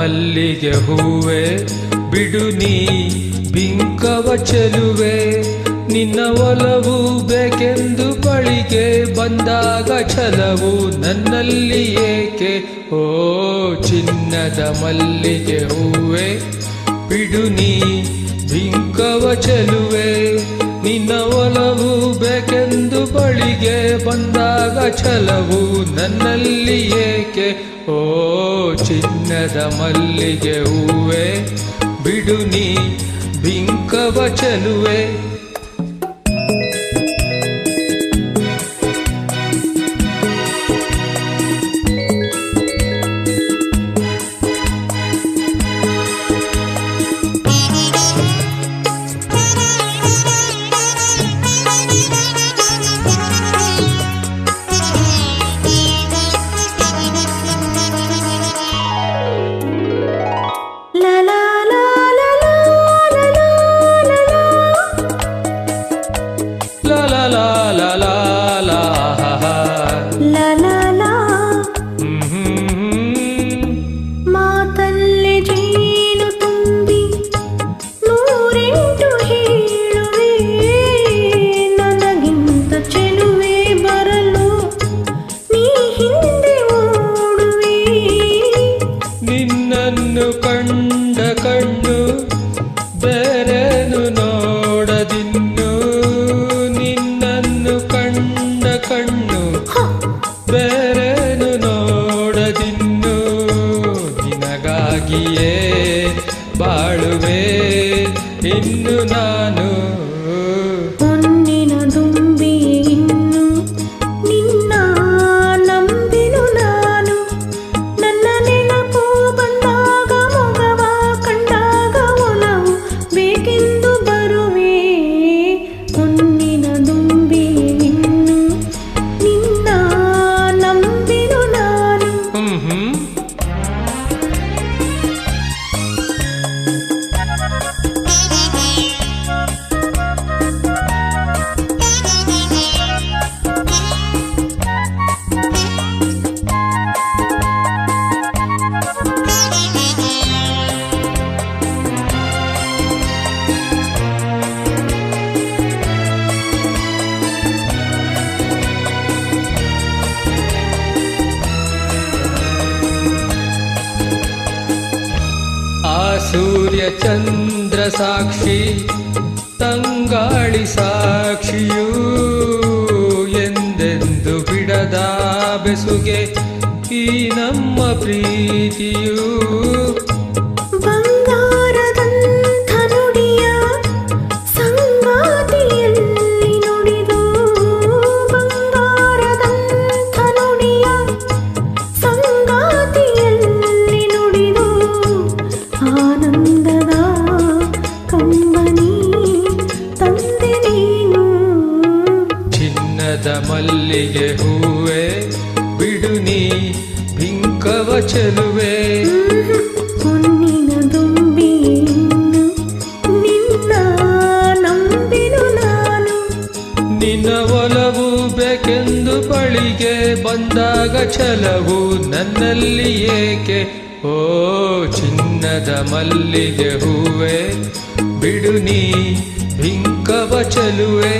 ಮಲ್ಲಿಗೆ ಹೂವೆ ಬಿಡು ನೀ ಬಿಂಕವ ಚೆಲುವೆ. ನಿನ್ನ ಒಲವು ಬೇಕೆಂದು ಬಳಿಗೆ ಬಂದಾಗ ಛಲವು ನನ್ನಲ್ಲಿ ಏಕೆ? ಓ ಚಿನ್ನದ ಮಲ್ಲಿಗೆ ಹೂವೆ ಬಿಡು ನೀ ಬಿಂಕವ ಚೆಲುವೆ. ನಿನ್ನ ಒಲವು ಬೇಕೆಂದು ಬಳಿಗೆ ಬಂದಾಗ ಛಲವು ನನ್ನಲ್ಲಿ ಏಕೆ? ಓ ಚಿನ್ನದ ಮಲ್ಲಿಗೆ ಹೂವೆ ಬಿಡು ನೀ ಬಿಂಕವ ಚೆಲುವೆ. ಮಾತಲ್ಲಿ ಜೇನು ತುಂಬಿ ನೂರೆಂಟು ಹೇಳುವೆ, ನನಗಿಂತ ಚೆಲುವೆ ಬರಲು ನೀ ಹಿಂದೆ ಓಡುವೆ. ನಿನ್ನನ್ನು ಕಂಡ ಕಣ್ಣು ಬೇರೇನು ನೋಡದಿನ್ನು, ನಿನ್ನನ್ನು ಕಂಡ ಕಣ್ಣು ಬೇರೇನು ನೋಡದಿನ್ನು. ನಿನಗಾಗಿಯೇ ಬಾಳುವೆ ಇನ್ನು ನಾನು. ಹೊನ್ನಿನ ದುಂಬಿ ಇನ್ನು ನಿನ್ನ ನಂಬಿನು ನಾನು. ನನ್ನ ನೆನಪು ಬಂದಾಗ ಮೊಗವ ಕಂಡಾಗ ಒಲವು ಬೇಕೆಂದು ಬರುವೆ. ಹೊನ್ನಿನ ದುಂಬಿ ಇನ್ನು ನಿನ್ನ ನಂಬಿನು ನಾನು. ಆ ಸೂರ್ಯ ಚಂದ್ರ ಸಾಕ್ಷಿ ತಂಗಾಳಿ ಸಾಕ್ಷಿಯೂ ಎಂದೆಂದು ಬಿಡದ ಬೆಸುಗೆ ಈ ನಮ್ಮ ಪ್ರೀತಿಯೂ. ಬಂಗಾರದಂಥ ನುಡಿಯ ಸಂಗಾತಿಯಲ್ಲಿ ನುಡಿದು, ಬಂಗಾರದಂಥ ನುಡಿಯ ಸಂಗಾತಿಯಲ್ಲಿ ನುಡಿದು, ಆನಂದದ ಕಂಬನಿ ತಂದೆ ನೀನು. ಚಿನ್ನದ ಮಲ್ಲಿಗೆ ಹೂವೆ ಬಿಡು ನೀ ಬಿಂಕವ ಚೆಲುವೆ. ಹೊನ್ನಿನ ದುಂಬಿ ಇನ್ನು ನಿನ್ನ ನಂಬಿನು ನಾನು. ನಿನ್ನ ಒಲವು ಬೇಕೆಂದು ಬಳಿಗೆ ಬಂದಾಗ ಛಲವು ನನ್ನಲ್ಲಿ ಏಕೆ? ಓ ಚಿನ್ನದ ಮಲ್ಲಿಗೆ ಹೂವೆ ಬಿಡು ನೀ ಬಿಂಕವ ಚೆಲುವೆ.